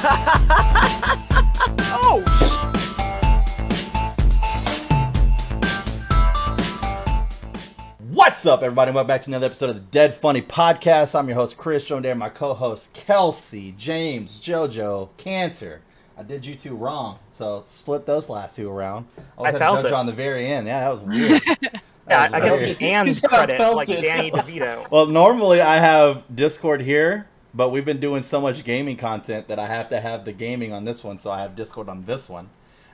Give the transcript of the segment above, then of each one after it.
Oh! What's up, everybody? Welcome back to another episode of the Dead Funny Podcast. I'm your host, Chris, joined there by my co-hosts, Kelsey, James, JoJo, Canter. I did you two wrong, so let's flip those last two around. I had JoJo on the very end. Yeah, that was weird. Yeah, I got the and credit, like Danny DeVito. Well, normally I have Discord here, but we've been doing so much gaming content that I have to have the gaming on this one, so I have Discord on this one.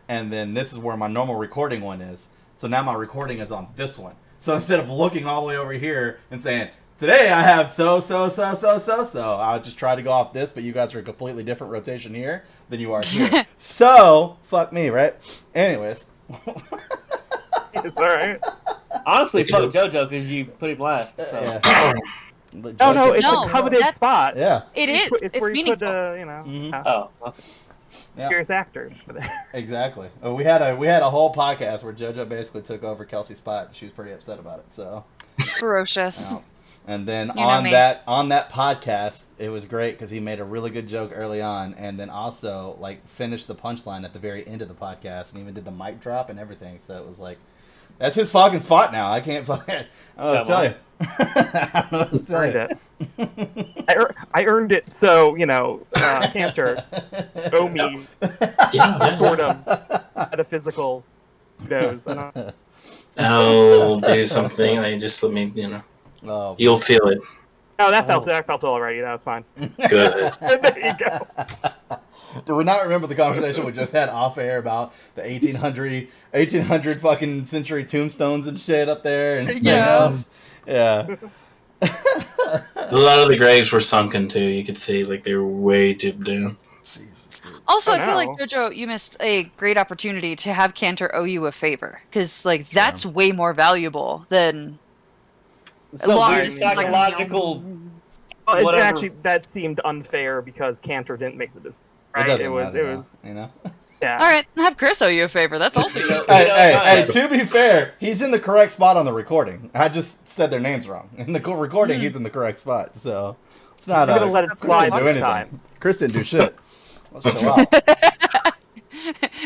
And then this is where my normal recording one is. So now my recording is on this one. So instead of looking all the way over here and saying, today I have so, I would just try to go off this, but you guys are a completely different rotation here than you are here. So, fuck me, right? Anyways. It's alright. Honestly, fuck JoJo because you put him last. So. Yeah. No, it's a coveted spot. Yeah. It is. It's where you put, Oh, okay. Serious actors for that. Exactly. We had a whole podcast where JoJo basically took over Kelsey's spot. She was pretty upset about it. So ferocious. And then on that podcast, it was great because he made a really good joke early on, and then also like finished the punchline at the very end of the podcast, and even did the mic drop and everything. So it was like, that's his fucking spot now. I can't fucking. I don't know what to tell you. I don't know what to tell you. I earned it, so Canter owe me sort of metaphysical dose. I'll do something. I just let me, Oh, you'll feel it. Oh, that felt it already. That was fine. Good. There you go. Do we not remember the conversation we just had off air about the 1800 fucking century tombstones and shit up there and else? Yeah. A lot of the graves were sunken too. You could see like they were way deep down. Jesus, dude. Also, I feel like JoJo, you missed a great opportunity to have Canter owe you a favor, because that's way more valuable than psychological. Actually, that seemed unfair because Canter didn't make the decision. Right? It was. Yeah. All right, have Chris owe you a favor. That's also useful. Hey, to be fair, he's in the correct spot on the recording. I just said their names wrong. In the recording, he's in the correct spot. So it's not. I'm gonna let it slide this time. Chris didn't do shit. Let's chill out.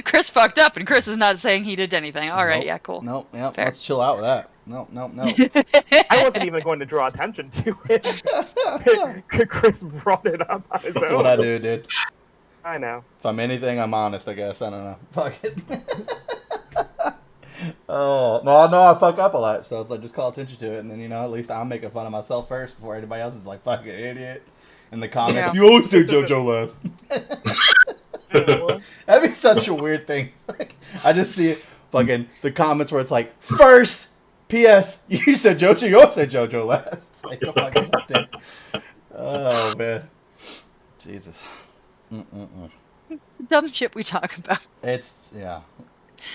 Chris fucked up, and Chris is not saying he did anything. All right, yeah, cool. Nope. Let's chill out with that. No. I wasn't even going to draw attention to it. Chris brought it up on his own. That's what I do, dude. I know. If I'm anything, I'm honest, I guess. I don't know. Fuck it. Oh, no, I fuck up a lot, so it's like, just call attention to it, and then, at least I'm making fun of myself first before anybody else is like, fucking idiot. In the comments, you always say JoJo last. That'd be such a weird thing. Like, I just see it, fucking, the comments where it's like, first, P.S., you said JoJo, you always say JoJo last. It's like, fucking something. Oh, man. Jesus. Dumb shit we talk about. It's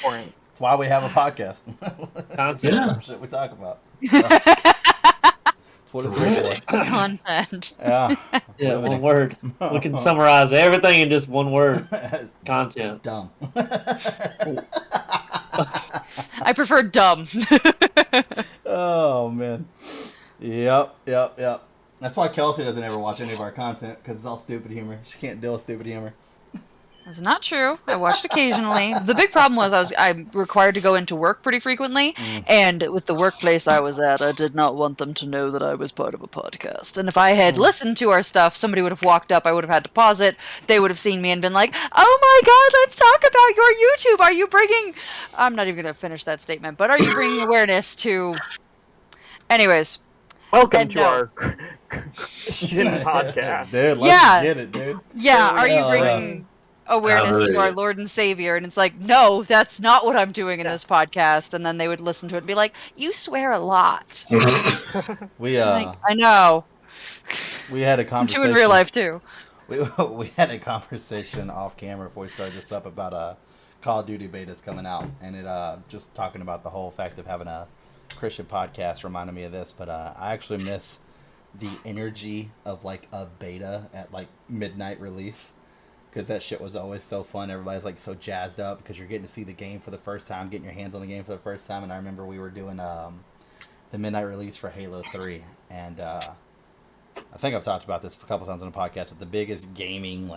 Boring. It's why we have a podcast. Content. Shit we talk about. So, that's what it's for. Content. Yeah. Yeah, one word. We can summarize everything in just one word. Content. Dumb. I prefer dumb. Oh man. Yep. That's why Kelsey doesn't ever watch any of our content, because it's all stupid humor. She can't deal with stupid humor. That's not true. I watched occasionally. The big problem was I'm required to go into work pretty frequently, and with the workplace I was at, I did not want them to know that I was part of a podcast. And if I had listened to our stuff, somebody would have walked up, I would have had to pause it, they would have seen me and been like, oh my god, let's talk about your YouTube! Are you bringing... I'm not even going to finish that statement, but are you bringing awareness to... Anyways. Welcome to our Christian podcast. Dude, let's get it, dude. Yeah, are you bringing... awareness to our Lord and Savior, and it's like, no, that's not what I'm doing in this podcast. And then they would listen to it and be like, you swear a lot. I know. We had a conversation. Do in real life too. We had a conversation off camera before we started this up about Call of Duty betas coming out, and it just talking about the whole fact of having a Christian podcast reminded me of this. But I actually miss the energy of like a beta at like midnight release. Because that shit was always so fun. Everybody's like so jazzed up because you're getting to see the game for the first time, getting your hands on the game for the first time. And I remember we were doing the midnight release for Halo 3, and I think I've talked about this a couple times on the podcast, but the biggest gaming,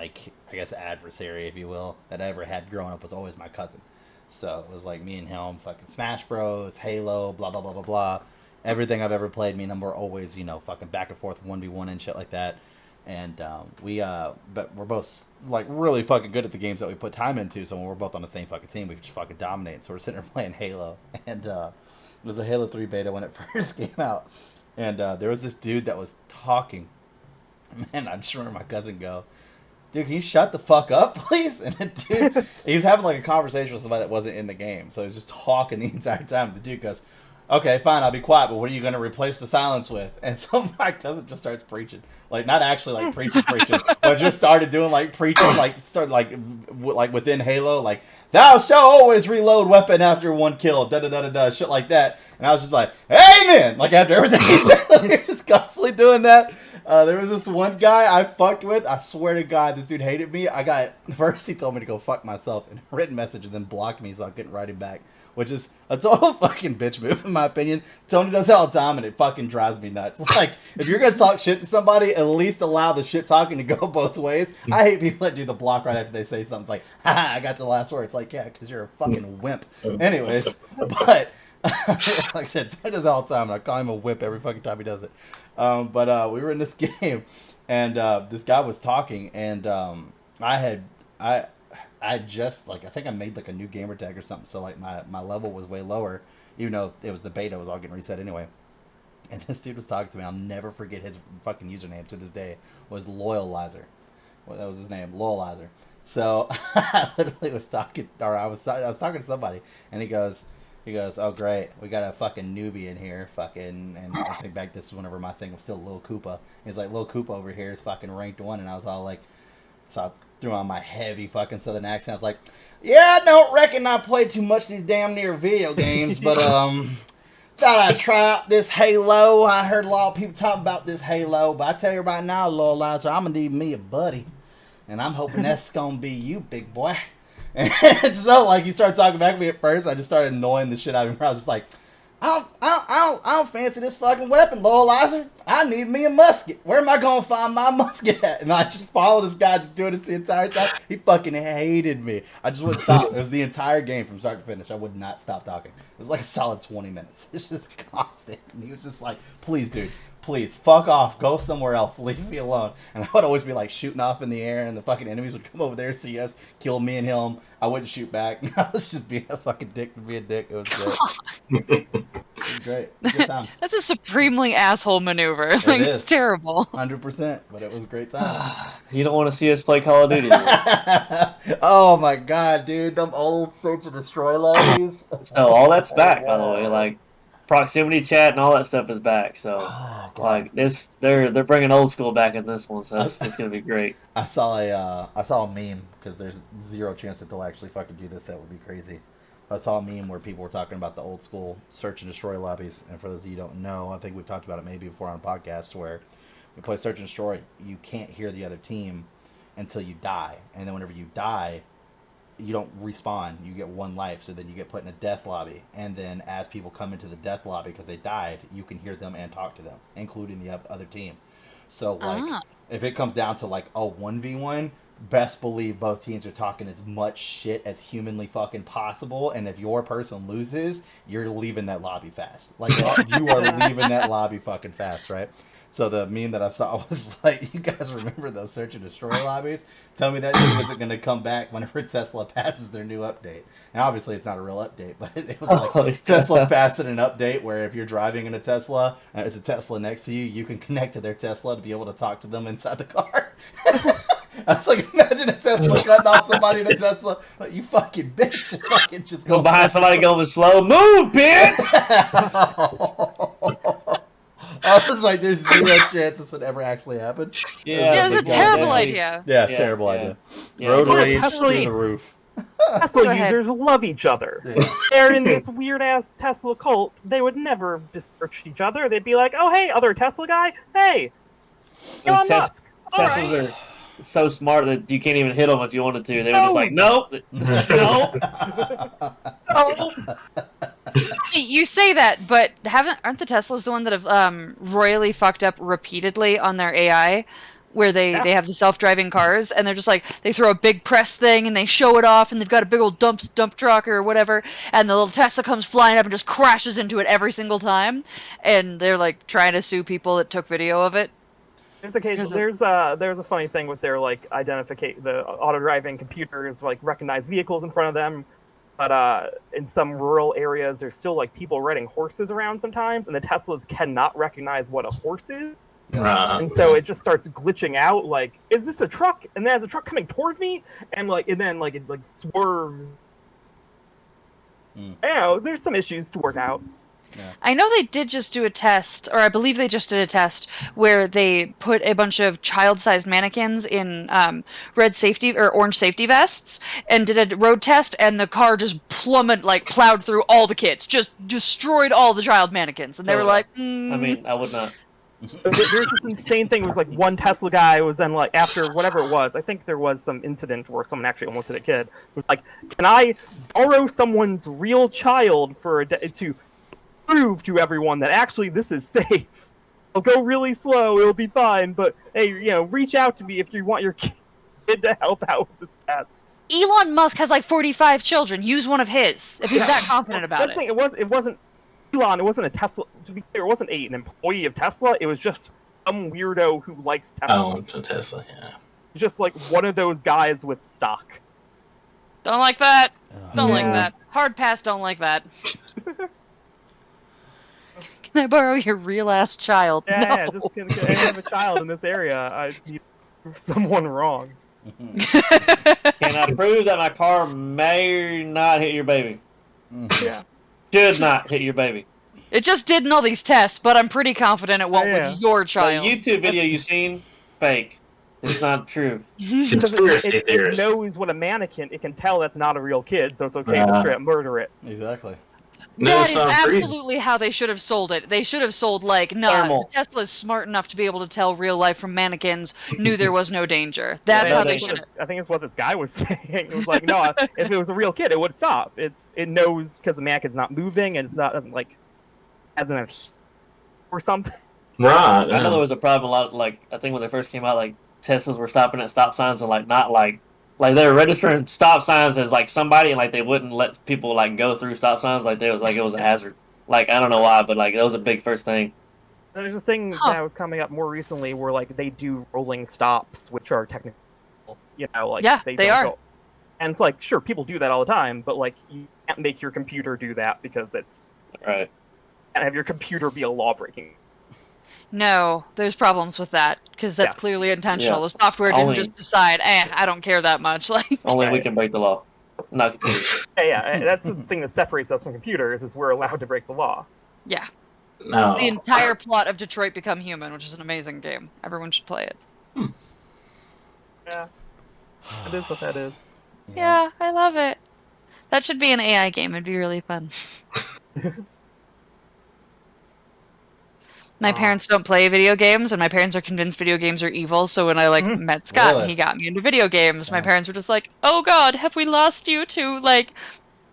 adversary, if you will, that I ever had growing up was always my cousin. So it was like me and him, fucking Smash Bros, Halo, blah, blah, blah, blah, blah. Everything I've ever played, me and him were always, fucking back and forth 1v1 and shit like that. And but we're both like really fucking good at the games that we put time into. So when we're both on the same fucking team, we just fucking dominate. So we're sitting there playing Halo, and it was a Halo 3 beta when it first came out. And there was this dude that was talking. Man, I just remember my cousin go, "Dude, can you shut the fuck up, please?" And the dude, he was having like a conversation with somebody that wasn't in the game, so he was just talking the entire time. The dude goes, "Okay, fine, I'll be quiet, but what are you going to replace the silence with?" And so my cousin just starts preaching. Like, not actually, like, preaching, but just started doing, like, preaching, like within Halo, like, "Thou shalt always reload weapon after one kill," da-da-da-da-da, shit like that. And I was just like, "Amen!" Like, after everything he said, we were just constantly doing that. There was this one guy I fucked with. I swear to God, this dude hated me. First he told me to go fuck myself in a written message and then blocked me so I couldn't write him back. Which is a total fucking bitch move, in my opinion. Tony does it all the time, and it fucking drives me nuts. Like, if you're going to talk shit to somebody, at least allow the shit talking to go both ways. I hate people that do the block right after they say something. It's like, haha, I got the last word. It's like, yeah, because you're a fucking wimp. Anyways, but, like I said, Tony does it all the time, and I call him a wimp every fucking time he does it. But we were in this game, and this guy was talking, and I just, like, I think I made, like, a new gamer tag or something, so, like, my level was way lower, even though it was the beta, it was all getting reset anyway. And this dude was talking to me. I'll never forget his fucking username to this day, was Loyalizer. Well, that was his name, Loyalizer. So, I literally was talking, or I was talking to somebody, and he goes, "Oh, great, we got a fucking newbie in here, fucking," and I think back this is whenever my thing was still Lil Koopa. He's like, "Lil Koopa over here is fucking ranked 1," and I was all like, so I threw on my heavy fucking southern accent. I was like, "Yeah, I don't reckon I played too much these damn near video games, but thought I'd try out this Halo. I heard a lot of people talking about this Halo, but I tell you right now, Loyalizer, I'm gonna need me a buddy, and I'm hoping that's gonna be you, big boy." And so, like, he started talking back to me at first. I just started annoying the shit out of him. I was just like, I don't fancy this fucking weapon, Loyalizer. I need me a musket. Where am I going to find my musket at? And I just followed this guy just doing this the entire time. He fucking hated me. I just wouldn't stop. It was the entire game from start to finish. I would not stop talking. It was like a solid 20 minutes. It's just constant. And he was just like, "Please, dude. Please, fuck off. Go somewhere else. Leave me alone." And I would always be like shooting off in the air, and the fucking enemies would come over there, see us, kill me and him. I wouldn't shoot back. I was just being a fucking dick to be a dick. It was great. It was great. Good times. That's a supremely asshole maneuver. Like, it's terrible. 100%, but it was great times. You don't want to see us play Call of Duty. Oh my God, dude. Them old search and destroy lobbies. So all that's back, by the way. Like, proximity chat and all that stuff is back. So, like, this, they're bringing old school back in this one. So it's gonna be great. I saw a meme, because there's zero chance that they'll actually fucking do this. That would be crazy. I saw a meme where people were talking about the old school search and destroy lobbies. And for those of you who don't know, I think we've talked about it maybe before on podcasts, where we play search and destroy. You can't hear the other team until you die, and then whenever you die, you don't respawn. You get one life, so then you get put in a death lobby. And then as people come into the death lobby because they died, you can hear them and talk to them, including the other team. So, like, if it comes down to, like, a 1v1, best believe both teams are talking as much shit as humanly fucking possible. And if your person loses, you're leaving that lobby fast. Like, you are leaving that lobby fucking fast, right? So the meme that I saw was like, "You guys remember those search and destroy lobbies? Tell me that shit isn't going to come back whenever Tesla passes their new update." And obviously it's not a real update, but it was like Tesla's passing an update where if you're driving in a Tesla and there's a Tesla next to you, you can connect to their Tesla to be able to talk to them inside the car. I was like, imagine a Tesla cutting off somebody in a Tesla. Like, "You fucking bitch." Fucking just go behind somebody going slow. "Move, bitch!" I was like, there's zero chance this would ever actually happen. Yeah, it was a terrible idea. Yeah, terrible idea. Yeah. Road rage through the roof. Tesla users love each other. Yeah. They're in this weird-ass Tesla cult. They would never besmirch each other. They'd be like, "Oh, hey, other Tesla guy. Hey, Elon Musk." Teslas are so smart that you can't even hit them if you wanted to. They were just like, "Nope, no." See, you say that, but aren't the Teslas the one that have royally fucked up repeatedly on their AI? Where they have the self-driving cars, and they're just like, they throw a big press thing, and they show it off, and they've got a big old dump truck or whatever, and the little Tesla comes flying up and just crashes into it every single time, and they're like trying to sue people that took video of it. There's a funny thing with their like identification, the auto driving computers like recognize vehicles in front of them, but in some rural areas there's still like people riding horses around sometimes, and the Teslas cannot recognize what a horse is. And so it just starts glitching out. Like, is this a truck? And then there's a truck coming toward me, and then it like swerves. There's some issues to work out. Yeah. I know they did just do a test, or I believe they just did a test where they put a bunch of child-sized mannequins in red safety or orange safety vests and did a road test, and the car just plowed through all the kids, just destroyed all the child mannequins, and they were like, I mean, I would not. There's this insane thing. It was like one Tesla guy was then like, after whatever it was, I think there was some incident where someone actually almost hit a kid. It was like, can I borrow someone's real child to prove to everyone that actually this is safe? I'll go really slow, it'll be fine, but hey, reach out to me if you want your kid to help out with this cat. Elon Musk has like 45 children. Use one of his if he's that confident about it. Thing, it wasn't Elon. It wasn't a Tesla. To be clear, it wasn't an employee of Tesla. It was just some weirdo who likes Tesla. Oh, Tesla, yeah. Just like one of those guys with stock. Don't like that. Don't like that. Hard pass. Don't like that. Can I borrow your real ass child? Yeah, just I have a child in this area. I need to prove someone wrong. Can I prove that my car may not hit your baby? Yeah. Should not hit your baby. It just did in all these tests, but I'm pretty confident it won't with your The child. YouTube video you've seen, fake. It's not true. Conspiracy theorist. It knows what a mannequin. It can tell that's not a real kid, so it's okay to straight up murder it. Exactly. No, That it's is not absolutely how they should have sold it. They should have sold Thermal. Tesla's smart enough to be able to tell real life from mannequins, knew there was no danger. That's how they should have. I think it's what this guy was saying. It was like, no, if it was a real kid, it would stop. It knows because the mannequin's not moving and hasn't have or something. Right. I know there was a problem a lot. Like I think when they first came out, like Teslas were stopping at stop signs and not like they were registering stop signs as like somebody, and like they wouldn't let people like go through stop signs like it was a hazard. Like I don't know why, but like that was a big first thing. There's a thing that was coming up more recently where like they do rolling stops, which are technical. They are. Go. And it's like, sure, people do that all the time, but like you can't make your computer do that because it's right. And have your computer be a law breaking. No, there's problems with that because that's clearly intentional. Yeah. The software didn't just decide, I don't care that much. Like only we can break the law. Not yeah, that's the thing that separates us from computers is we're allowed to break the law. Yeah. No. The entire plot of Detroit Become Human, which is an amazing game. Everyone should play it. Yeah. It is what that is. Yeah, I love it. That should be an AI game. It'd be really fun. My parents don't play video games, and my parents are convinced video games are evil. So when I met Scott, and he got me into video games. My parents were just like, "Oh God, have we lost you to like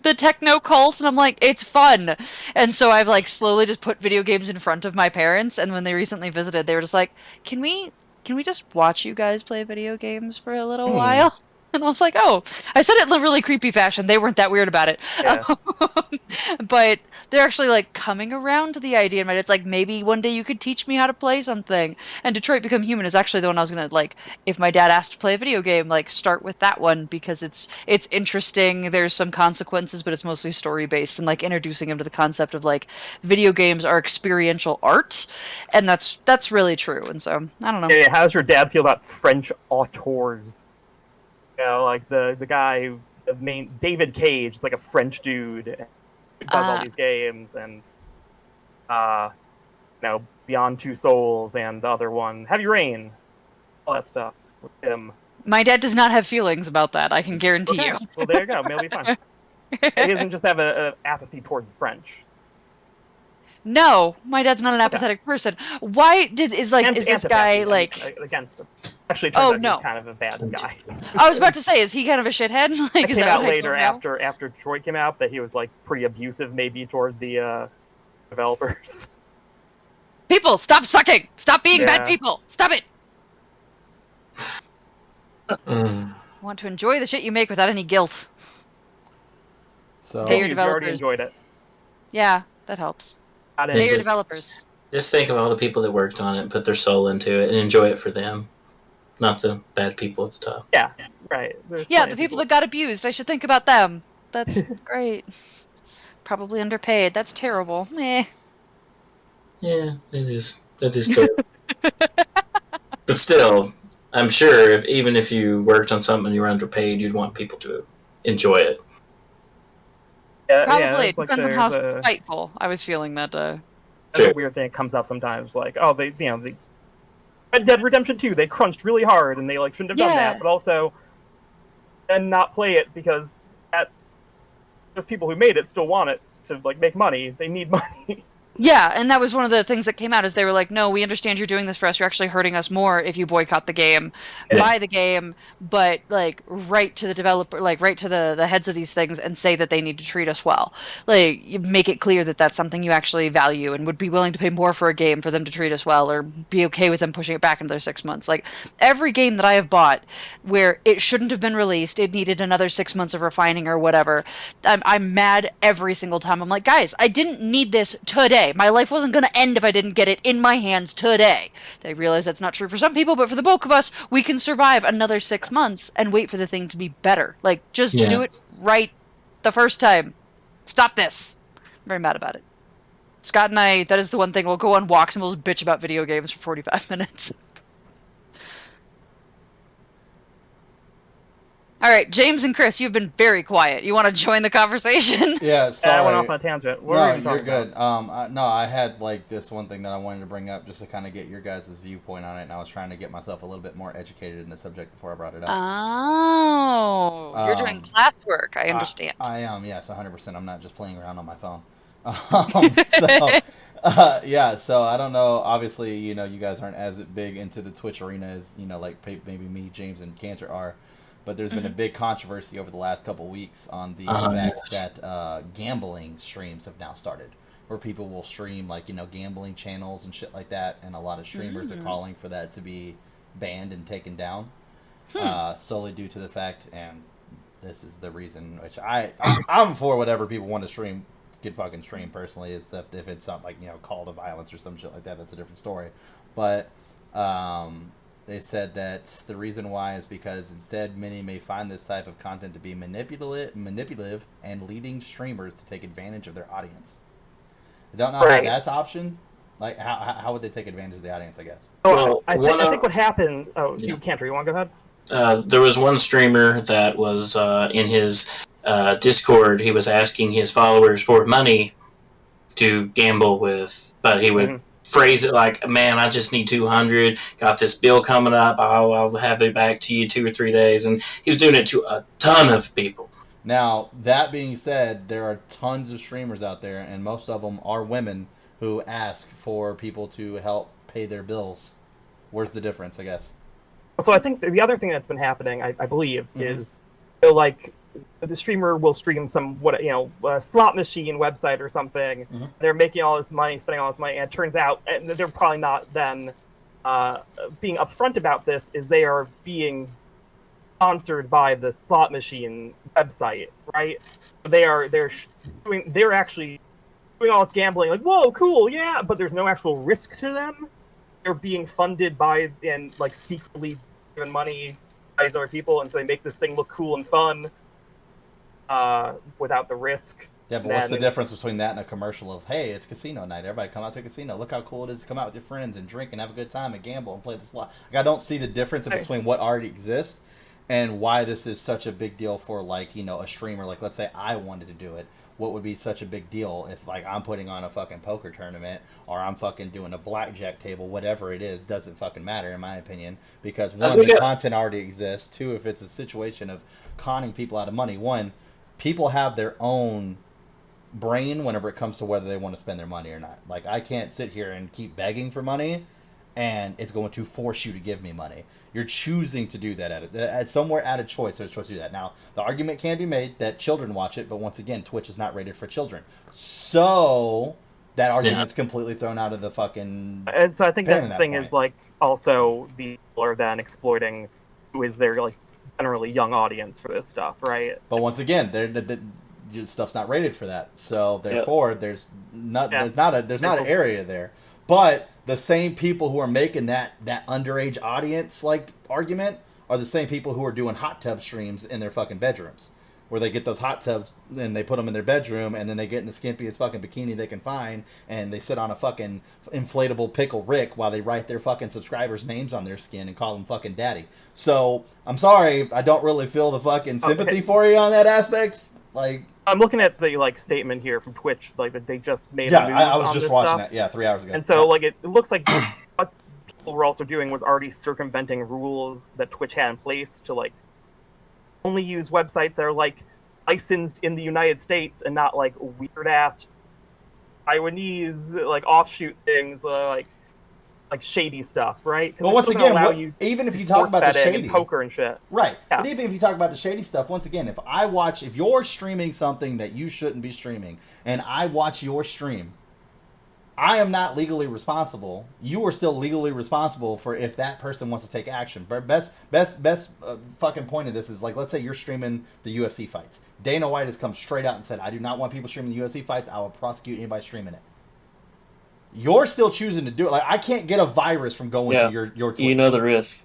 the techno cult?" And I'm like, "It's fun." And so I've slowly just put video games in front of my parents. And when they recently visited, they were just like, "Can we just watch you guys play video games for a little while?" And I was like, "Oh," I said it in a really creepy fashion. They weren't that weird about it. Yeah. But they're actually coming around to the idea. And it's like, maybe one day you could teach me how to play something. And Detroit Become Human is actually the one I was going to if my dad asked to play a video game, start with that one because it's interesting. There's some consequences, but it's mostly story based and introducing him to the concept of video games are experiential art. And that's really true. And so I don't know. Yeah, how does your dad feel about French auteurs? The guy, the main David Cage, is a French dude who does all these games, and Beyond Two Souls, and the other one, Heavy Rain, all that stuff with him. My dad does not have feelings about that. I can guarantee you. Well, there you go. Maybe it'll be fine. He doesn't just have an apathy toward the French. No, my dad's not an apathetic person. Why is this guy against him? Actually, Oh, turns out no. he's kind of a bad guy. I was about to say, is he kind of a shithead? Like, It is came that out what I later don't know? after Detroit came out that he was like pretty abusive, maybe toward the developers. People, stop sucking! Stop being bad Yeah. people! Stop it! Mm. Want to enjoy the shit you make without any guilt. So Pay your You already developers. enjoyed it. Yeah, that helps. Not Pay in- your just- developers. Just think of all the people that worked on it and put their soul into it and enjoy it for them, not the bad people at the top. Yeah, right. There's Yeah, plenty the of people that got abused. I should think about them. That's great. Probably underpaid. That's terrible. Meh. Yeah, it is. That is terrible. But still, I'm sure even if you worked on something and you were underpaid, you'd want people to enjoy it. Yeah, Probably. it's It like depends on how there's spiteful I was feeling that day. a weird thing that comes up sometimes. Like, oh, the Red Dead Redemption 2, they crunched really hard and they like shouldn't have done Yeah. that, but also then not play it because those people who made it still want it to like make money. They need money. Yeah, and that was one of the things that came out is they were like, no, we understand you're doing this for us. You're actually hurting us more if you boycott the game, Yeah. buy the game, but like write to the developer, like write to the heads of these things and say that they need to treat us well. Like you make it clear that that's something you actually value and would be willing to pay more for a game for them to treat us well or be okay with them pushing it back another 6 months. Like every game that I have bought where it shouldn't have been released, it needed another 6 months of refining or whatever. I'm mad every single time. I'm like, guys, I didn't need this today. My life wasn't going to end if I didn't get it in my hands today. They realize that's not true for some people, but for the bulk of us, we can survive another 6 months and wait for the thing to be better. Like, just do it right the first time. Stop this. I'm very mad about it. Scott and I, that is the one thing, we'll go on walks and we'll just bitch about video games for 45 minutes. All right, James and Chris, you've been very quiet. You want to join the conversation? yeah, sorry. I went off on a tangent. What were No, you you're talking good. about? No, I had like this one thing that I wanted to bring up just to kind of get your guys' viewpoint on it, and I was trying to get myself a little bit more educated in the subject before I brought it up. Oh, you're doing classwork. I understand. I am, yes, 100%. I'm not just playing around on my phone. Yeah, so I don't know. Obviously, you guys aren't as big into the Twitch arena as, like maybe me, James, and Canter are. But there's been a big controversy over the last couple weeks on the fact that gambling streams have now started, where people will stream like gambling channels and shit like that, and a lot of streamers are calling for that to be banned and taken down, solely due to the fact, and this is the reason, which I'm for whatever people want to stream, can fucking stream personally, except if it's not like call to violence or some shit like that. That's a different story, but. They said that the reason why is because instead many may find this type of content to be manipulative and leading streamers to take advantage of their audience. I don't know how that's option. Like, how would they take advantage of the audience, I guess? Well, I think what happened... Oh, you Canter, you want to go ahead? There was one streamer that was in his Discord. He was asking his followers for money to gamble with, but he would... phrase it like, man, I just need 200, got this bill coming up, I'll have it back to you 2 or 3 days, and he was doing it to a ton of people. Now, that being said, there are tons of streamers out there, and most of them are women who ask for people to help pay their bills. Where's the difference, I guess? So I think the other thing that's been happening, I believe, is like the streamer will stream some a slot machine website or something. They're making all this money, spending all this money, and it turns out, and they're probably not then being upfront about this, is they are being sponsored by the slot machine website, right? They're actually doing all this gambling, like, whoa, cool, yeah, but there's no actual risk to them. They're being funded by and like secretly given money by these other people, and so they make this thing look cool and fun. Without the risk. Yeah, but what's the difference between that and a commercial of, hey, it's casino night, everybody come out to a casino, look how cool it is to come out with your friends and drink and have a good time and gamble and play the slot. Like, I don't see the difference between what already exists and why this is such a big deal for, like, a streamer. Like, let's say I wanted to do it. What would be such a big deal if, like, I'm putting on a fucking poker tournament or I'm fucking doing a blackjack table, whatever it is, doesn't fucking matter, in my opinion, because one, the content already exists. Two, if it's a situation of conning people out of money, one, people have their own brain whenever it comes to whether they want to spend their money or not. Like, I can't sit here and keep begging for money and it's going to force you to give me money. You're choosing to do that at somewhere at a choice. There's a choice to do that. Now, the argument can be made that children watch it, but once again, Twitch is not rated for children. So that argument's completely thrown out of the fucking. And so I think that's the thing is like also the people are then exploiting who is their like generally young audience for this stuff, right? But once again, the stuff's not rated for that, so therefore there's not an area there. But the same people who are making that underage audience like argument are the same people who are doing hot tub streams in their fucking bedrooms, where they get those hot tubs and they put them in their bedroom, and then they get in the skimpiest fucking bikini they can find, and they sit on a fucking inflatable pickle Rick while they write their fucking subscribers' names on their skin and call them fucking daddy. So I'm sorry, I don't really feel the fucking sympathy for you on that aspect. Like, I'm looking at the like statement here from Twitch, like that they just made. Yeah, I was just watching that. Yeah, 3 hours ago. And so like it looks like what people were also doing was already circumventing rules that Twitch had in place to like only use websites that are like licensed in the United States and not like weird ass Taiwanese like offshoot things like shady stuff, right? Well, once again, even if you talk about the shady and poker and shit, right? Yeah. But even if you talk about the shady stuff, once again, if you're streaming something that you shouldn't be streaming, and I watch your stream, I am not legally responsible. You are still legally responsible for if that person wants to take action. But best fucking point of this is like, let's say you're streaming the UFC fights. Dana White has come straight out and said, I do not want people streaming the UFC fights. I will prosecute anybody streaming it. You're still choosing to do it. Like, I can't get a virus from going to your Twitch. You know the risk.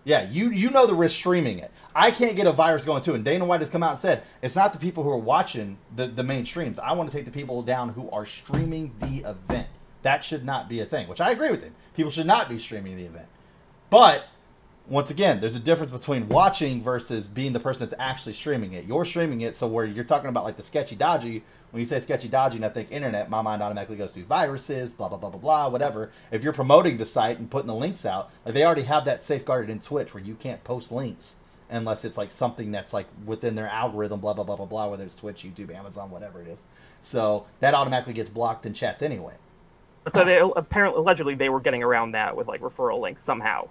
Yeah, you know the risk streaming it. I can't get a virus going to it. And Dana White has come out and said, it's not the people who are watching the main streams. I want to take the people down who are streaming the event. That should not be a thing, which I agree with him. People should not be streaming the event. But, once again, there's a difference between watching versus being the person that's actually streaming it. You're streaming it, so where you're talking about like the sketchy dodgy, when you say sketchy dodgy and I think internet, my mind automatically goes to viruses, blah, blah, blah, blah, blah, whatever. If you're promoting the site and putting the links out, like they already have that safeguarded in Twitch where you can't post links unless it's like something that's like within their algorithm, blah, blah, blah, blah, blah, whether it's Twitch, YouTube, Amazon, whatever it is. So that automatically gets blocked in chats anyway. So they allegedly they were getting around that with like referral links somehow.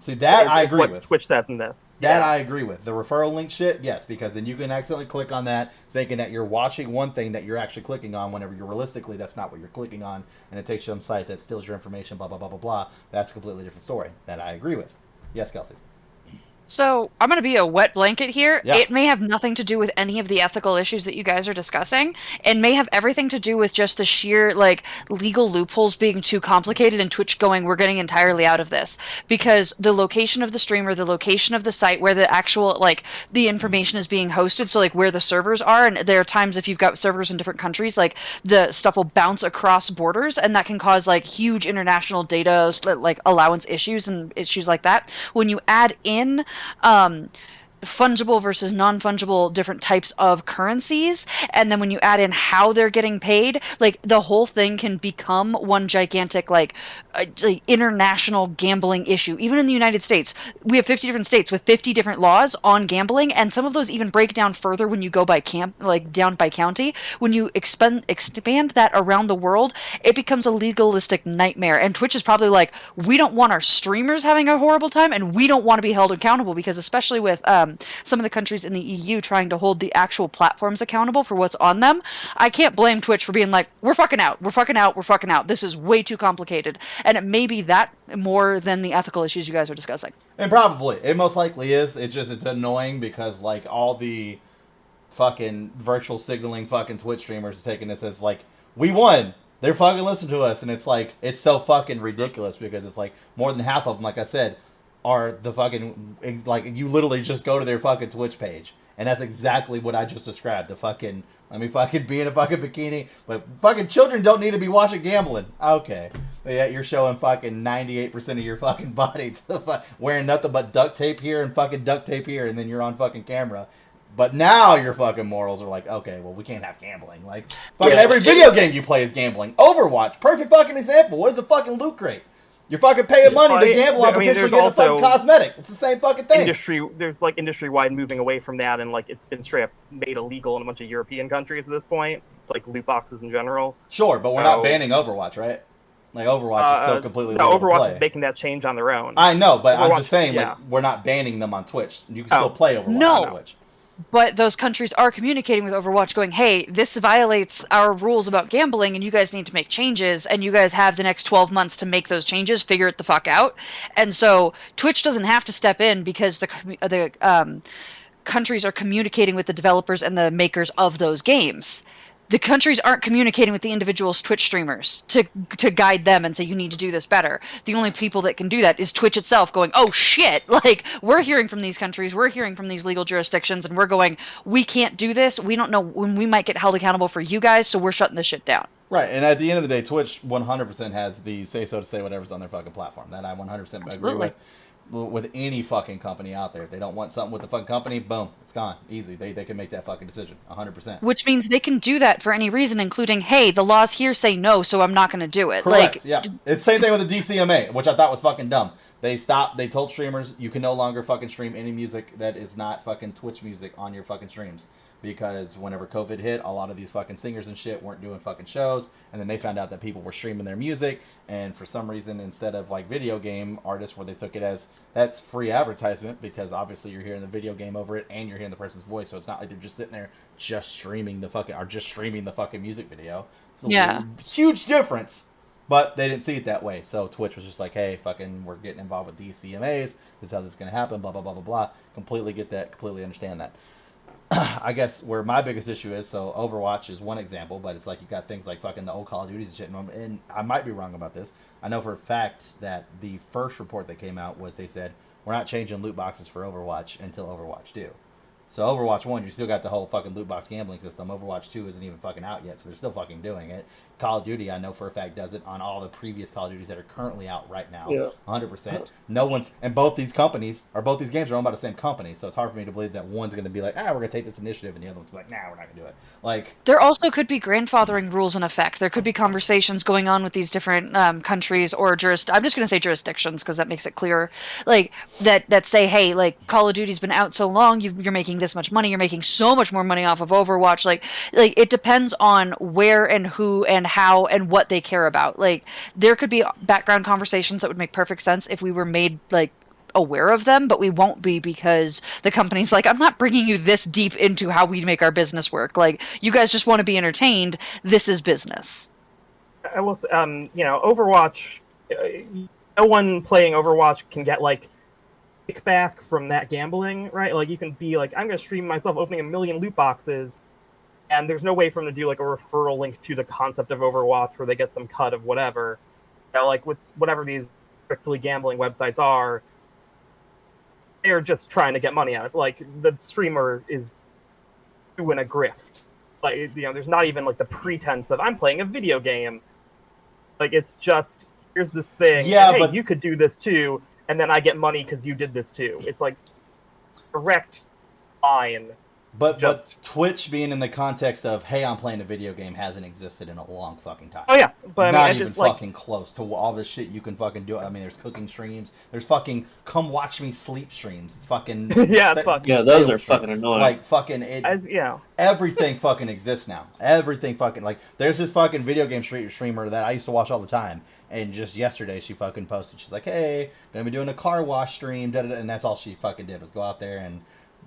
See, that I agree with. Twitch says in this. That I agree with. The referral link shit, yes, because then you can accidentally click on that thinking that you're watching one thing that you're actually clicking on whenever you're realistically that's not what you're clicking on, and it takes you to some site that steals your information, blah, blah, blah, blah, blah. That's a completely different story. That I agree with. Yes, Kelsey. So I'm going to be a wet blanket here. Yeah. It may have nothing to do with any of the ethical issues that you guys are discussing. It may have everything to do with just the sheer like legal loopholes being too complicated and Twitch going, we're getting entirely out of this. Because the location of the streamer, the location of the site where the actual like the information is being hosted, so like where the servers are, and there are times if you've got servers in different countries, like the stuff will bounce across borders and that can cause like huge international data like allowance issues and issues like that. When you add in fungible versus non-fungible different types of currencies, and then when you add in how they're getting paid, like the whole thing can become one gigantic like international gambling issue. Even in the United States, we have 50 different states with 50 different laws on gambling, and some of those even break down further when you go by down by county. When you expand that around the world, it becomes a legalistic nightmare. And Twitch is probably like, we don't want our streamers having a horrible time, and we don't want to be held accountable, because especially with some of the countries in the EU trying to hold the actual platforms accountable for what's on them, I can't blame Twitch for being like, we're fucking out. This is way too complicated. And it may be that more than the ethical issues you guys are discussing. And probably. It most likely is. It's annoying because like all the fucking virtual signaling fucking Twitch streamers are taking this as like, we won. They're fucking listening to us. And it's like, it's so fucking ridiculous because it's like more than half of them, like I said, are the fucking, like, you literally just go to their fucking Twitch page. And that's exactly what I just described. The fucking, let me fucking be in a fucking bikini. But fucking children don't need to be watching gambling. Okay. But yet you're showing fucking 98% of your fucking body to wearing nothing but duct tape here and fucking duct tape here. And then you're on fucking camera. But now your fucking morals are like, okay, well, we can't have gambling. Like, fucking every video game you play is gambling. Overwatch, perfect fucking example. What is the fucking loot crate? You're fucking paying money to gamble on potentially getting a fucking cosmetic. It's the same fucking thing. There's like industry-wide moving away from that, and like it's been straight up made illegal in a bunch of European countries at this point, like loot boxes in general. Sure, but we're not banning Overwatch, right? Like Overwatch is still completely no, legal to Overwatch play. is making that change on their own. I know, but I'm Overwatch, just saying, yeah. like, we're not banning them on Twitch. You can still play Overwatch No. on Twitch. But those countries are communicating with Overwatch going, hey, this violates our rules about gambling and you guys need to make changes and you guys have the next 12 months to make those changes, figure it the fuck out. And so Twitch doesn't have to step in because the countries are communicating with the developers and the makers of those games. The countries aren't communicating with the individual Twitch streamers to guide them and say, you need to do this better. The only people that can do that is Twitch itself going, oh shit, like, we're hearing from these countries, we're hearing from these legal jurisdictions, and we're going, we can't do this. We don't know when we might get held accountable for you guys, so we're shutting this shit down. Right, and at the end of the day, Twitch 100% has the say-so to say whatever's on their fucking platform. That I 100% agree with any fucking company out there. If they don't want something with the fucking company, boom, it's gone. Easy. They can make that fucking decision, 100%. Which means they can do that for any reason, including, hey, the laws here say no, so I'm not going to do it. Correct, like, yeah. It's the same thing with the DCMA, which I thought was fucking dumb. They told streamers, you can no longer fucking stream any music that is not fucking Twitch music on your fucking streams. Because whenever COVID hit, a lot of these fucking singers and shit weren't doing fucking shows, and then they found out that people were streaming their music, and for some reason, instead of like video game artists, where they took it as that's free advertisement, because obviously you're hearing the video game over it, and you're hearing the person's voice, so it's not like they're just sitting there just streaming the fucking music video. It's a huge difference, but they didn't see it that way, so Twitch was just like, hey, fucking, we're getting involved with DCMAs, this is how this is going to happen, blah, blah, blah, blah, blah. Completely get that, completely understand that. I guess where my biggest issue is, so Overwatch is one example, but it's like you got things like fucking the old Call of Duties and shit, and I might be wrong about this. I know for a fact that the first report that came out was they said, we're not changing loot boxes for Overwatch until Overwatch 2. So Overwatch 1, you still got the whole fucking loot box gambling system. Overwatch 2 isn't even fucking out yet, so they're still fucking doing it. Call of Duty, I know for a fact, does it on all the previous Call of Duties that are currently out right now. Yeah. 100%. No one's, and both these games are owned by the same company, so it's hard for me to believe that one's going to be like, we're going to take this initiative, and the other one's like, nah, we're not going to do it. Like, there also could be grandfathering rules in effect. There could be conversations going on with these different countries or I'm just going to say jurisdictions because that makes it clearer. Like that say, hey, like Call of Duty's been out so long, you're making this much money, you're making so much more money off of Overwatch. Like it depends on where and who and how and what they care about. Like there could be background conversations that would make perfect sense if we were made like aware of them, but we won't be because the company's like, I'm not bringing you this deep into how we make our business work. Like you guys just want to be entertained. This is business. I will, Overwatch. No one playing Overwatch can get like kickback from that gambling, right? Like you can be like, I'm going to stream myself opening 1 million loot boxes, and there's no way for them to do like a referral link to the concept of Overwatch where they get some cut of whatever. Like with whatever these strictly gambling websites are, they're just trying to get money out of it. Like the streamer is doing a grift. Like there's not even like the pretense of I'm playing a video game. Like it's just here's this thing. Yeah, and, hey, but you could do this too, and then I get money because you did this too. It's like direct line. But Twitch being in the context of, hey, I'm playing a video game hasn't existed in a long fucking time. Oh, yeah. But not even fucking close to all the shit you can fucking do. I mean, there's cooking streams. There's fucking come watch me sleep streams. It's fucking... yeah, those are fucking annoying. Like, fucking... Everything fucking exists now. Everything fucking... Like, there's this fucking video game streamer that I used to watch all the time. And just yesterday, she fucking posted. She's like, hey, gonna be doing a car wash stream. And that's all she fucking did was go out there and...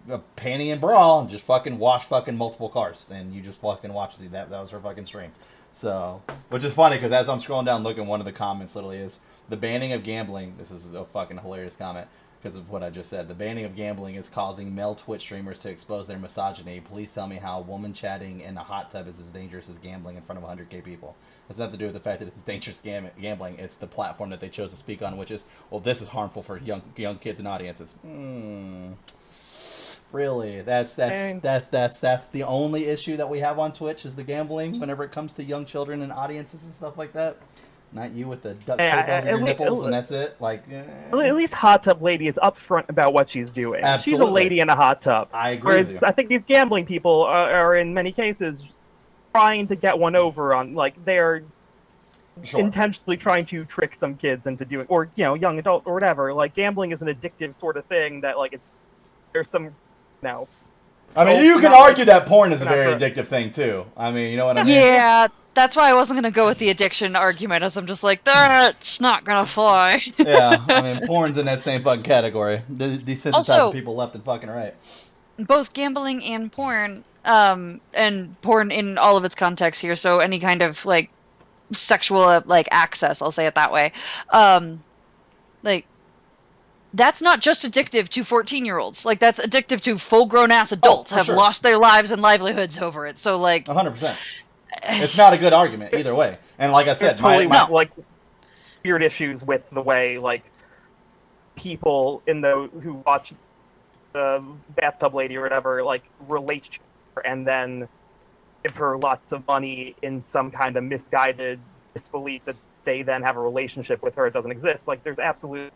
a panty and bra and just fucking wash fucking multiple cars, and you just fucking watch that was her fucking stream. So, which is funny because as I'm scrolling down looking, one of the comments literally is the banning of gambling. This is a fucking hilarious comment because of what I just said. The banning of gambling is causing male Twitch streamers to expose their misogyny. Please tell me how a woman chatting in a hot tub is as dangerous as gambling in front of 100K people. It's nothing to do with the fact that it's dangerous gambling. It's the platform that they chose to speak on, which is, well, this is harmful for young kids and audiences. Really, that's the only issue that we have on Twitch is the gambling whenever it comes to young children and audiences and stuff like that. Not you with the duct tape over your nipples and that's it. Like, at least Hot Tub Lady is upfront about what she's doing. Absolutely. She's a lady in a hot tub. I agree. Whereas with you. I think these gambling people are in many cases trying to get one over on, like, they're intentionally trying to trick some kids into doing, or young adults or whatever. Like, gambling is an addictive sort of thing that like there's some. No. I mean, you can argue that porn is a very addictive thing, too. I mean, you know what I mean? Yeah, That's why I wasn't going to go with the addiction argument, as I'm just like, that's not going to fly. Yeah, I mean, porn's in that same fucking category. Desensitizing Also- people left and fucking right. Both gambling and porn in all of its context here, so any kind of, like, sexual, like, access, I'll say it that way, like, that's not just addictive to 14-year-olds. Like, that's addictive to full-grown-ass adults for have sure. lost their lives and livelihoods over it. So, like... 100%. It's not a good argument either way. And like I said, There's totally my like weird issues with the way like people who watch the bathtub lady or whatever like relate to her and then give her lots of money in some kind of misguided disbelief that they then have a relationship with her. It doesn't exist. Like there's absolutely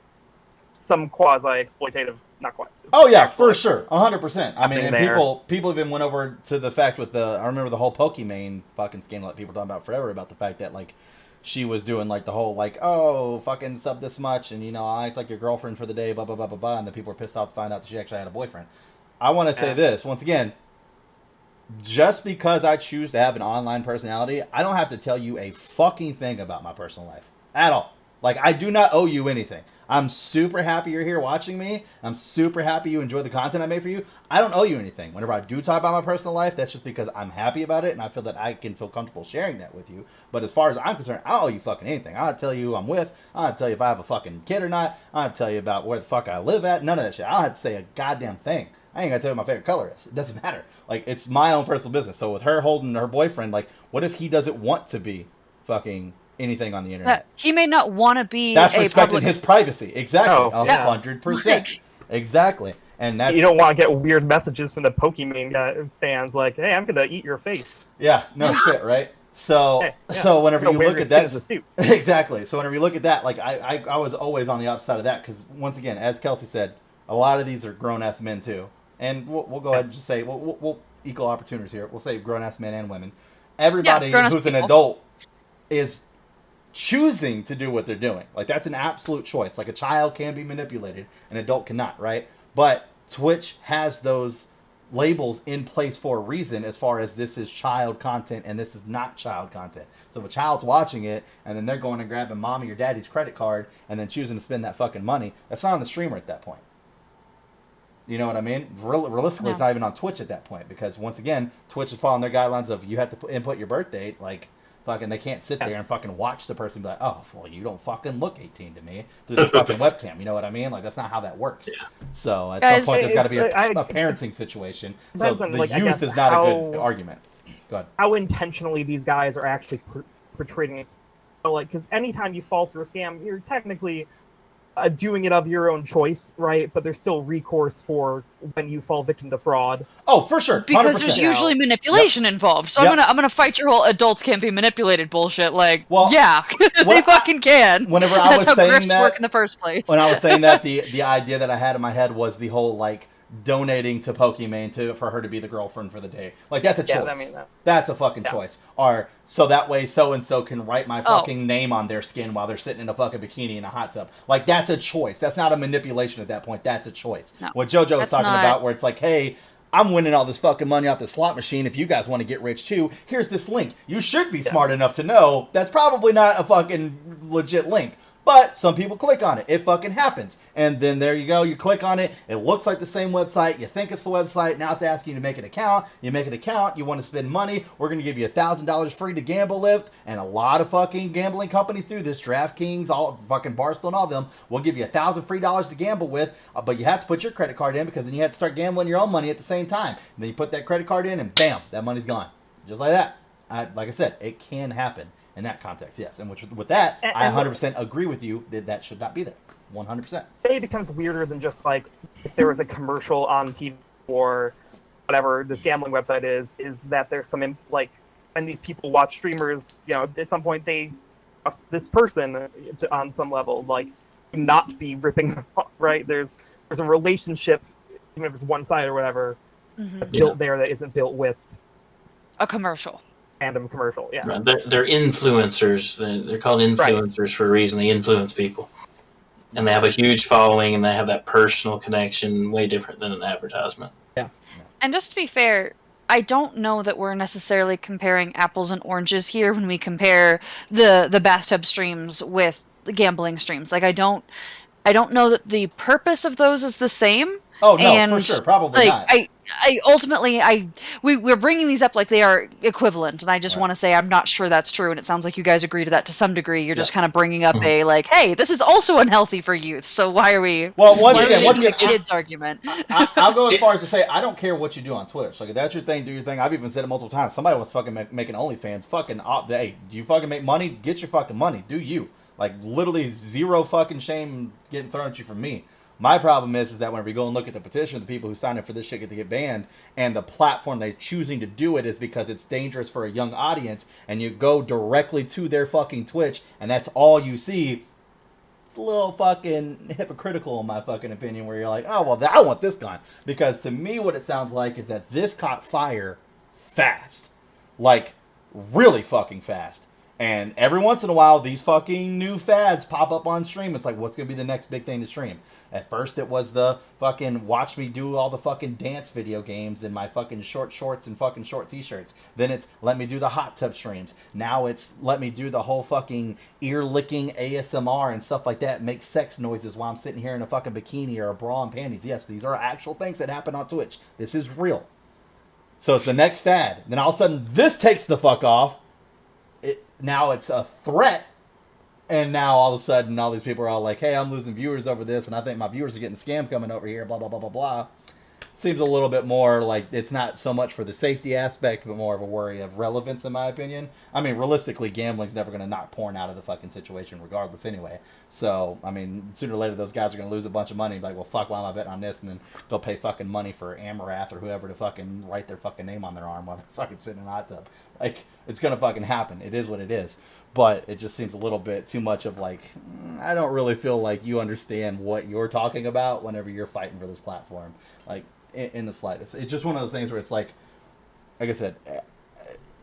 some quasi-exploitative, not quite. Oh yeah, for sure, 100%. I mean, and there. people even went over to the fact with I remember the whole Pokimane fucking scandal that people were talking about forever about the fact that like she was doing like the whole like, oh, fucking sub this much and I act like your girlfriend for the day, blah blah blah blah blah, and then people were pissed off to find out that she actually had a boyfriend. I want to say this once again. Just because I choose to have an online personality, I don't have to tell you a fucking thing about my personal life at all. Like, I do not owe you anything. I'm super happy you're here watching me. I'm super happy you enjoy the content I made for you. I don't owe you anything. Whenever I do talk about my personal life, that's just because I'm happy about it and I feel that I can feel comfortable sharing that with you. But as far as I'm concerned, I don't owe you fucking anything. I'll tell you who I'm with. I'll tell you if I have a fucking kid or not. I'll tell you about where the fuck I live at. None of that shit. I don't have to say a goddamn thing. I ain't gonna tell you what my favorite color is. It doesn't matter. Like, it's my own personal business. So with her holding her boyfriend, like, what if he doesn't want to be fucking anything on the internet? He may not want to be That's a respecting public... his privacy. Exactly. Oh, yeah. 100%. Like- Exactly. And that's... You don't want to get weird messages from the Pokemon fans like, hey, I'm going to eat your face. Yeah, no shit, right? So, Hey, yeah. so whenever Don't you wear look your at skin that... as a suit. Exactly. So whenever you look at that, like, I was always on the opposite side of that, because, once again, as Kelsey said, a lot of these are grown-ass men, too. And we'll go ahead and just say, we'll equal opportunities here. We'll say grown-ass men and women. Everybody grown-ass who's an people. adult is choosing to do what they're doing. Like, that's an absolute choice. Like, a child can be manipulated, an adult cannot, right? But Twitch has those labels in place for a reason, as far as this is child content and this is not child content. So if a child's watching it and then they're going and grabbing mommy or daddy's credit card and then choosing to spend that fucking money, that's not on the streamer at that point. You know what I mean? Realistically, It's not even on Twitch at that point, because once again, Twitch is following their guidelines of you have to input your birth date. Like, fucking, they can't sit there and fucking watch the person and be like, oh, well, you don't fucking look 18 to me through the fucking webcam. You know what I mean? Like, that's not how that works. Yeah. So at some point, there's got to be a parenting situation. So Depends on, the like, I youth guess is not a good how- argument. Go ahead. How intentionally these guys are actually portraying it. So, like, because anytime you fall through a scam, you're technically doing it of your own choice, right? But there's still recourse for when you fall victim to fraud. Oh, for sure. 100%. Because there's usually manipulation involved. So Yep. I'm gonna fight your whole adults can't be manipulated bullshit. Like, Well, yeah, they fucking can. Whenever I That's was how saying grifts that, work in the first place. when I was saying that, the idea that I had in my head was the whole, like, donating to Pokimane for her to be the girlfriend for the day. Like, that's a choice. Yeah, I mean, that's a fucking choice. Or so that way so-and-so can write my Oh. fucking name on their skin while they're sitting in a fucking bikini in a hot tub. Like, that's a choice. That's not a manipulation at that point. That's a choice. No, What JoJo was that's talking not- about, where it's like, hey, I'm winning all this fucking money off the slot machine. If you guys want to get rich too, here's this link. You should be smart enough to know that's probably not a fucking legit link. But some people click on it. It fucking happens. And then there you go. You click on it. It looks like the same website. You think it's the website. Now it's asking you to make an account. You make an account. You want to spend money. We're going to give you $1,000 free to gamble with. And a lot of fucking gambling companies do this. DraftKings, all fucking Barstool and all of them will give you $1,000 free to gamble with. But you have to put your credit card in, because then you have to start gambling your own money at the same time. And then you put that credit card in and bam, that money's gone. Just like that. Like I said, it can happen. In that context, yes. And with that, I 100% agree with you that should not be there. 100%. It becomes weirder than just, like, if there was a commercial on TV or whatever this gambling website is that there's some, like, when these people watch streamers, you know, at some point they trust this person on some level, like, not be ripping them off, right? There's a relationship, even if it's one side or whatever, that's built there that isn't built with A commercial. random commercial, yeah. Right. They're influencers. They're called influencers for a reason. They influence people. And they have a huge following, and they have that personal connection, way different than an advertisement. Yeah. And just to be fair, I don't know that we're necessarily comparing apples and oranges here when we compare the bathtub streams with the gambling streams. Like I don't know that the purpose of those is the same. Oh no, and for sure, probably like not. I ultimately we're bringing these up like they are equivalent, and I just want to say I'm not sure that's true, and it sounds like you guys agree to that to some degree. You're just kind of bringing up a like, hey, this is also unhealthy for youth, so why are we? Well, once again, kids argument. I'll go as far as to say I don't care what you do on Twitter. So like, if that's your thing, do your thing. I've even said it multiple times. Somebody was fucking making OnlyFans. Fucking hey, do you fucking make money? Get your fucking money. Do you? Like literally zero fucking shame getting thrown at you from me. My problem is that whenever you go and look at the petition, the people who signed up for this shit get to get banned, and the platform they're choosing to do it is because it's dangerous for a young audience, and you go directly to their fucking Twitch, and that's all you see. It's a little fucking hypocritical in my fucking opinion, where you're like, oh, well, I want this gone. Because to me, what it sounds like is that this caught fire fast. Like, really fucking fast. And every once in a while, these fucking new fads pop up on stream. It's like, what's going to be the next big thing to stream? At first, it was the fucking watch me do all the fucking dance video games in my fucking short shorts and fucking short t-shirts. Then it's let me do the hot tub streams. Now it's let me do the whole fucking ear-licking ASMR and stuff like that. Make sex noises while I'm sitting here in a fucking bikini or a bra and panties. Yes, these are actual things that happen on Twitch. This is real. So it's the next fad. Then all of a sudden, this takes the fuck off. Now it's a threat, and now all of a sudden all these people are all like, hey, I'm losing viewers over this, and I think my viewers are getting scammed coming over here, blah, blah, blah, blah, blah. Seems a little bit more like it's not so much for the safety aspect, but more of a worry of relevance, in my opinion. I mean, realistically, gambling's never going to knock porn out of the fucking situation regardless anyway. So, I mean, sooner or later, those guys are going to lose a bunch of money. Like, well, fuck, why am I betting on this? And then go pay fucking money for Amarath or whoever to fucking write their fucking name on their arm while they're fucking sitting in a hot tub. Like, it's going to fucking happen. It is what it is. But it just seems a little bit too much of like, I don't really feel like you understand what you're talking about whenever you're fighting for this platform. Like, in the slightest. It's just one of those things where it's like I said,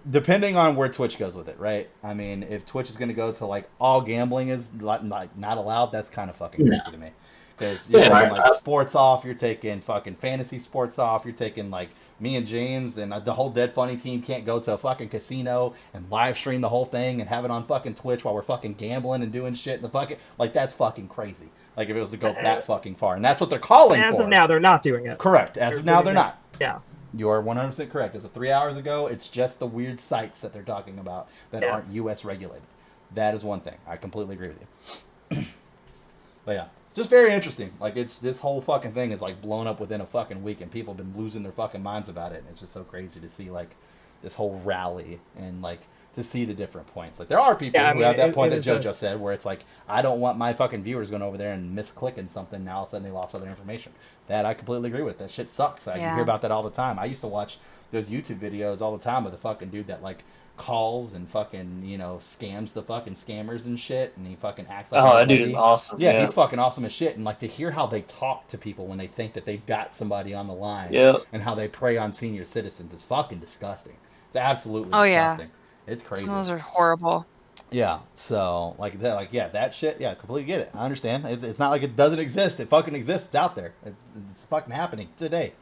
depending on where Twitch goes with it, right? I mean, if Twitch is going to go to like all gambling is like not allowed, that's kind of fucking crazy to me. Because you're taking like sports off, you're taking fucking fantasy sports off, you're taking like me and James and the whole Dead Funny team can't go to a fucking casino and live stream the whole thing and have it on fucking Twitch while we're fucking gambling and doing shit in the fucking like that's fucking crazy. Like if it was to go that fucking far, and that's what they're calling for. As of now, they're not doing it. Correct. As of now, they're not. Yeah. You are 100% correct. As of 3 hours ago, it's just the weird sites that they're talking about that aren't U.S. regulated. That is one thing. I completely agree with you. But yeah, just very interesting. Like it's this whole fucking thing is like blown up within a fucking week, and people have been losing their fucking minds about it. And it's just so crazy to see like this whole rally and like to see the different points. Like there are people who have that point that JoJo said, where it's like I don't want my fucking viewers going over there and misclicking something. Now all of a sudden they lost all their information. That I completely agree with. That shit sucks. I hear about that all the time. I used to watch those YouTube videos all the time with the fucking dude that like calls and fucking, you know, scams the fucking scammers and shit, and he fucking acts like that dude is awesome. Yeah, he's fucking awesome as shit. And like to hear how they talk to people when they think that they've got somebody on the line, and how they prey on senior citizens is fucking disgusting. It's absolutely disgusting. It's crazy. Those are horrible. Yeah, so like that, that shit. Yeah, completely get it. I understand. It's not like it doesn't exist. It fucking exists. It's out there. It's fucking happening today.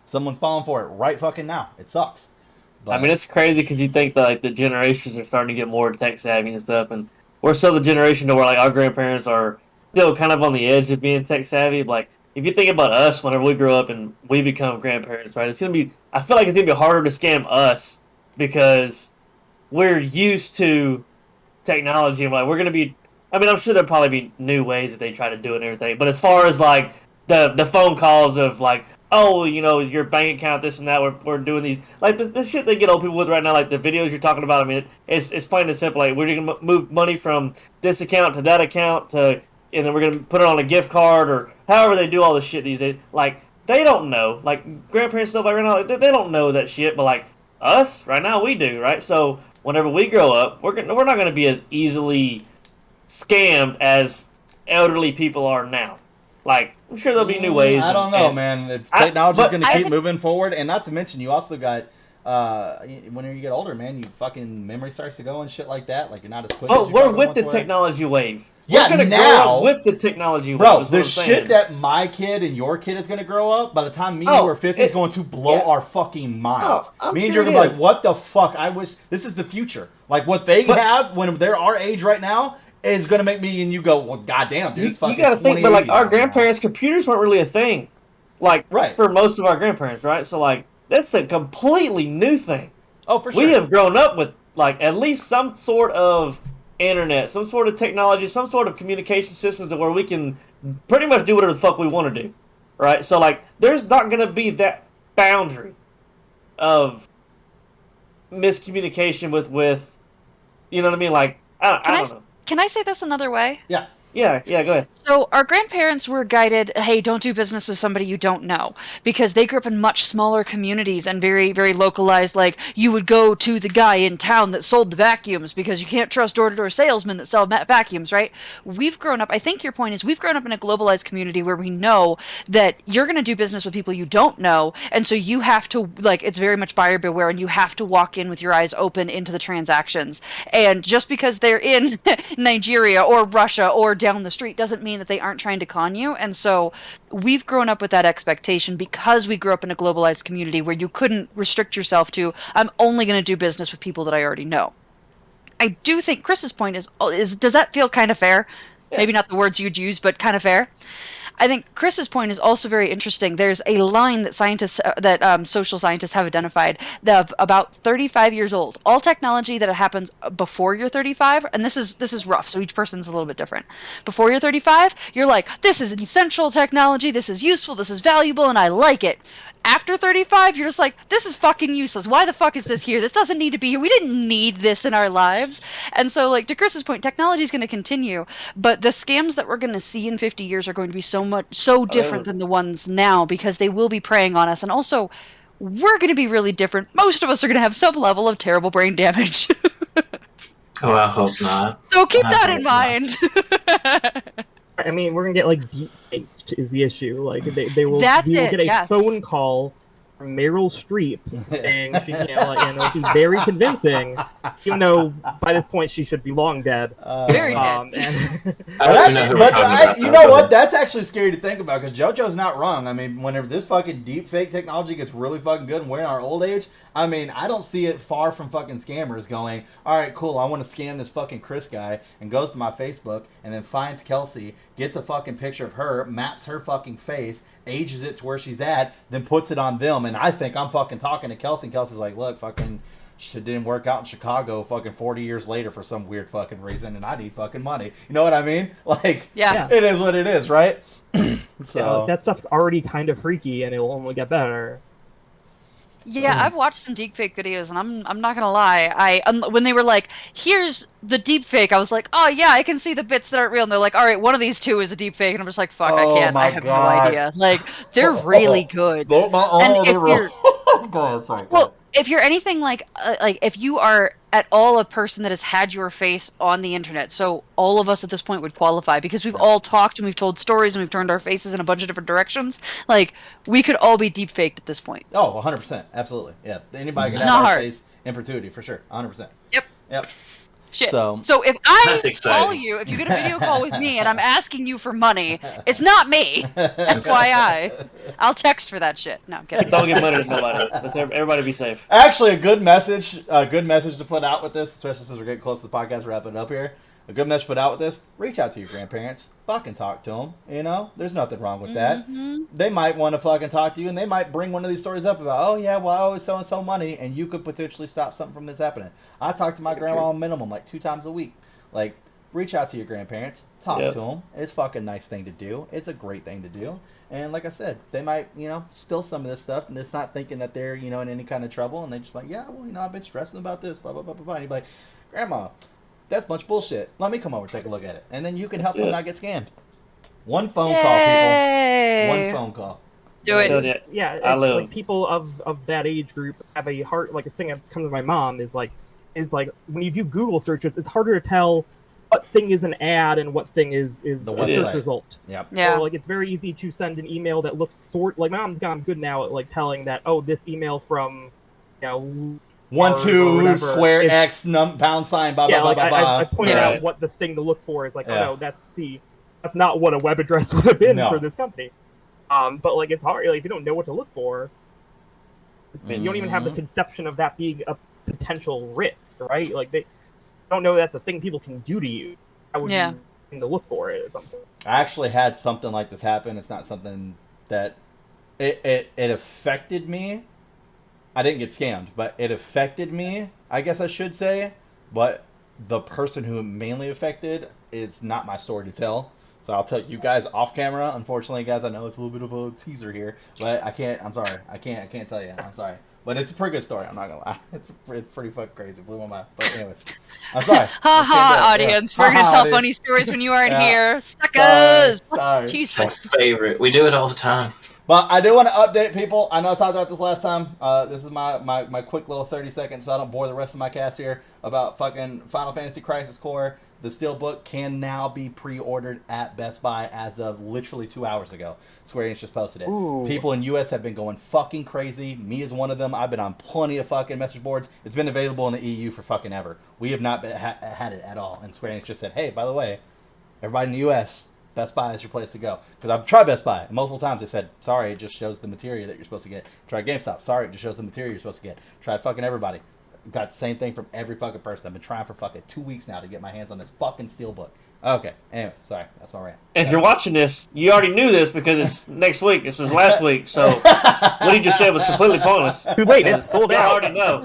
Someone's falling for it right fucking now. It sucks. But, I mean, it's crazy because you think that like the generations are starting to get more tech savvy and stuff, and we're still the generation to where like our grandparents are still kind of on the edge of being tech savvy. Like if you think about us, whenever we grow up and we become grandparents, right? It's gonna be. I feel like it's gonna be harder to scam us because we're used to technology and like we're gonna be. I mean, I'm sure there'll probably be new ways that they try to do it and everything. But as far as like the phone calls of like, oh, you know, your bank account, this and that, we're doing these like this shit they get old people with right now, like the videos you're talking about. I mean, it's plain and simple. Like we're gonna move money from this account to that account to, and then we're gonna put it on a gift card or however they do all this shit these days. Like they don't know. Like grandparents stuff like right now, like, they don't know that shit. But like us right now, we do, right? So whenever we grow up, we're not going to be as easily scammed as elderly people are now. Like, I'm sure there'll be new ways. I don't know, man. Technology's going to keep moving forward. And not to mention, you also got, when you get older, man, you fucking memory starts to go and shit like that. Like, you're not as quick as you we're with the technology wave. Yeah, we're gonna now, grow up with the technology. Bro, the shit that my kid and your kid is gonna grow up, by the time me and you are 50, is going to blow our fucking minds. Me and you're gonna be like, what the fuck? I wish this is the future. Like what they have when they're our age right now is gonna make me and you go, well, goddamn, dude, it's fucking. You gotta think, but like our grandparents' computers weren't really a thing. Like for most of our grandparents, right? So like that's a completely new thing. Oh, for sure. We have grown up with like at least some sort of internet, some sort of technology, some sort of communication systems where we can pretty much do whatever the fuck we want to do, right? So like there's not gonna be that boundary of miscommunication with you know what I mean? Like I don't know. Can I say this another way? Yeah, go ahead. So our grandparents were guided, hey, don't do business with somebody you don't know, because they grew up in much smaller communities and very, very localized. Like you would go to the guy in town that sold the vacuums because you can't trust door-to-door salesmen that sell vacuums, right? We've grown up, I think your point is we've grown up in a globalized community where we know that you're going to do business with people you don't know. And so you have to, like, it's very much buyer beware, and you have to walk in with your eyes open into the transactions. And just because they're in Nigeria or Russia or down the street doesn't mean that they aren't trying to con you. And so we've grown up with that expectation because we grew up in a globalized community where you couldn't restrict yourself to, I'm only going to do business with people that I already know. I do think Chris's point is does that feel kind of fair? Yeah. Maybe not the words you'd use, but kind of fair. I think Chris's point is also very interesting. There's a line that social scientists have identified of about 35 years old. All technology that happens before you're 35, and this is rough, so each person's a little bit different. Before you're 35, you're like, this is essential technology, this is useful, this is valuable, and I like it. After 35, you're just like, this is fucking useless. Why the fuck is this here? This doesn't need to be here. We didn't need this in our lives. And so, like, to Chris's point, technology is going to continue, but the scams that we're going to see in 50 years are going to be so different than the ones now, because they will be preying on us. And also, we're going to be really different. Most of us are going to have some level of terrible brain damage. Oh, I hope not. So keep that in mind. I mean, we're gonna get like deep faked is the issue. Like we will get a phone call from Meryl Streep saying she, it'll be very convincing, even though by this point she should be long dead. Very dead. You know what? That's actually scary to think about, because JoJo's not wrong. I mean, whenever this fucking deep fake technology gets really fucking good and we're in our old age, I mean, I don't see it far from fucking scammers going, all right, cool, I want to scam this fucking Chris guy, and goes to my Facebook and then finds Kelsey, gets a fucking picture of her, maps her fucking face, ages it to where she's at, then puts it on them. And I think I'm fucking talking to Kelsey, and Kelsey's like, look, fucking shit didn't work out in Chicago fucking 40 years later for some weird fucking reason, and I need fucking money. You know what I mean? Like, it is what it is, right? So that stuff's already kind of freaky, and it'll only get better. Yeah, I've watched some deepfake videos, and I'm not gonna lie. When they were like, "Here's the deepfake," I was like, "Oh yeah, I can see the bits that aren't real." And they're like, "All right, one of these two is a deepfake," and I'm just like, "Fuck, I can't. I have no idea." Like, they're really good. They're not all real. Go ahead, sorry. Well, if you're anything like if you are at all a person that has had your face on the internet, so all of us at this point would qualify, because we've all talked and we've told stories and we've turned our faces in a bunch of different directions. Like, we could all be deep faked at this point. Oh, 100%, absolutely, yeah. Anybody can have our face in perpetuity for sure, 100%. Yep. Shit. So if I call you, if you get a video call with me and I'm asking you for money, it's not me. FYI. I'll text for that shit. No, I'm kidding. Don't give money to nobody. Let's everybody be safe. Actually, a good message to put out with this, especially since we're getting close to the podcast, wrapping it up here. A good message to put out with this: reach out to your grandparents. Fucking talk to them. You know, there's nothing wrong with that. They might want to fucking talk to you, and they might bring one of these stories up about, oh yeah, well, I owe so-and-so money, and you could potentially stop something from this happening. I talk to my grandma minimum like 2 times a week. Like, reach out to your grandparents. Talk to them. It's a fucking nice thing to do. It's a great thing to do. And like I said, they might, spill some of this stuff, and it's not thinking that they're, in any kind of trouble, and they just like, yeah, well, I've been stressing about this, blah, blah, blah, blah, blah. And you're like, Grandma, that's a bunch of bullshit. Let me come over and take a look at it. And then you can help them not get scammed. One phone call, people. One phone call. Do it. Yeah, it's like people of that age group have a hard, like a thing that comes to my mom is like when you do Google searches, it's harder to tell what thing is an ad and what thing is the search result. Yep. Yeah. So, like, it's very easy to send an email that looks like my mom's gotten good now at like telling that, oh, this email from 1, or 2, whatever, square, X, pound sign, blah, yeah, blah, like blah, blah, I blah. pointed Yeah. out what the thing to look for is like, Yeah. oh no, that's not what a web address would have been No. for this company. But like it's hard, like if you don't know what to look for, you don't even have the conception of that being a potential risk, right? Like they don't know that's a thing people can do to you. How would Yeah. you need to look for it at some point? I actually had something like this happen. It's not something that it affected me. I didn't get scammed, but it affected me, I guess I should say. But the person who it mainly affected is not my story to tell. So I'll tell you guys off camera. Unfortunately, guys, I know it's a little bit of a teaser here, but I can't. I'm sorry. I can't tell you. I'm sorry. But it's a pretty good story. I'm not gonna lie. It's pretty fucking crazy. Blew my mind. But anyways, I'm sorry. Ha I can't do ha, it. audience. Yeah. We're gonna Ha, tell audience. funny stories when you aren't Yeah. here. Suckers! Sorry. My Jesus. favorite. We do it all the time. But I do want to update people. I know I talked about this last time. This is my quick little 30 seconds, so I don't bore the rest of my cast here about fucking Final Fantasy Crisis Core. The Steelbook can now be pre-ordered at Best Buy as of literally 2 hours ago. Square Enix just posted it. Ooh. People in US have been going fucking crazy. Me is one of them. I've been on plenty of fucking message boards. It's been available in the EU for fucking ever. We have not had it at all. And Square Enix just said, hey, by the way, everybody in the US, Best Buy is your place to go. Because I've tried Best Buy. And multiple times they said, sorry, it just shows the material that you're supposed to get. Try GameStop. Sorry, it just shows the material you're supposed to get. Try fucking everybody. Got the same thing from every fucking person. I've been trying for fucking 2 weeks now to get my hands on this fucking Steelbook. Okay. Anyways, sorry. That's my rant. If you're watching this, you already knew this because it's next week. This was last week, so what he just said was completely pointless. Too late, it's sold You out. already know.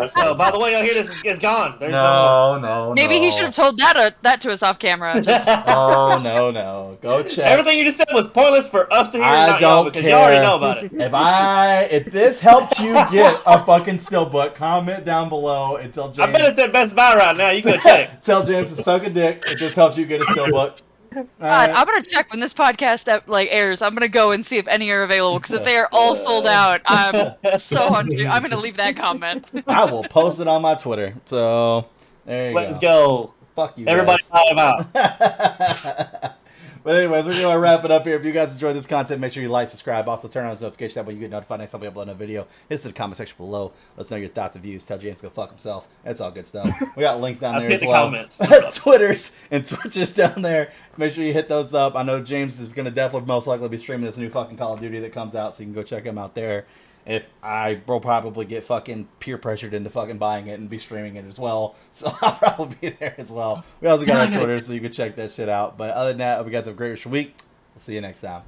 So, by the way, y'all hear this? It's gone. There's No. Maybe he should have told that to us off camera. Just, Oh, no. Go check. Everything you just said was pointless for us to hear, I not y'all, don't because y'all already care. know about it. If this helped you get a fucking Steelbook, comment down below and tell I bet James. it's at Best Buy right now. You go check. Tell James to suck a dick if this helps you get a Steelbook. God, I'm gonna check when this podcast airs. I'm gonna go and see if any are available because if they are all sold out, I'm so hungry. I'm gonna leave that comment. I will post it on my Twitter. So there you Let's go. go. Fuck you, Everybody guys. buy them out. But anyways, we're going to wrap it up here. If you guys enjoyed this content, make sure you like, subscribe. Also, turn on the notification that way you get notified next time we upload a video. Hit us in the comment section below. Let us know your thoughts and views. Tell James to go fuck himself. That's all good stuff. We got links down there Hit as the well. comments. Twitters and Twitches down there. Make sure you hit those up. I know James is going to definitely most likely be streaming this new fucking Call of Duty that comes out, so you can go check him out there. If I will probably get fucking peer pressured into fucking buying it and be streaming it as well. So I'll probably be there as well. We also got our Twitter, so you can check that shit out. But other than that, I hope you guys have a great rest of your week. We'll see you next time.